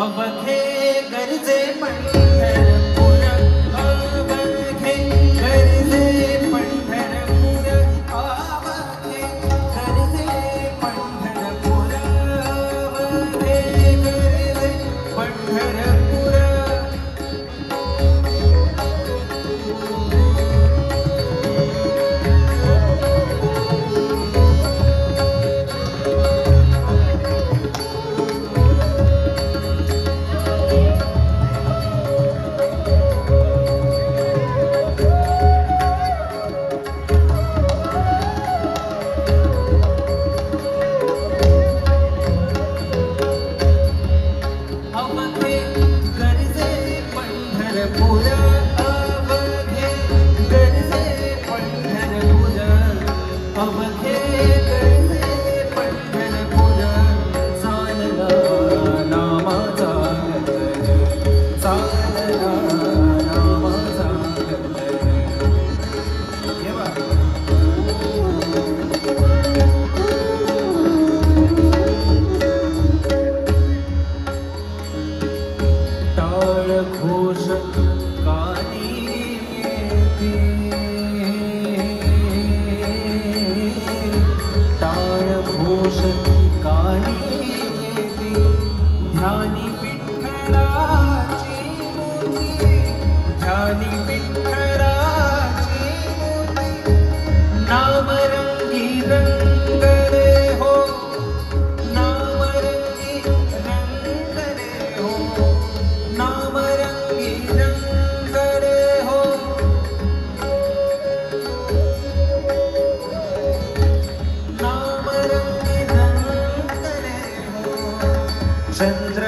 अवघे गरजे पंढरपूर, अवघे गरजे पंढरपूर, अवघे गरजे पंढरपूर, अवघे गरजे पंढरपूर. अवघे गरजे पंढरपूर, अवघे गरजे पंढरपूर, अवघे गरजे पंढरपूर. चालला नामाचा गजर, चालला नामाचा गजर. हे बघ. टाळ घोष कानी येते, टाळ घोष कानी येते. ध्यानी विठ्ठलाची मूर्ती, ध्यानी विठ्ठलाची मूर्ती. नामरंगी रंग रे हो, नामरंगी रंग रे हो, नामरंगी रंग रे हो. नामरंगी रंग रे हो. चंद्र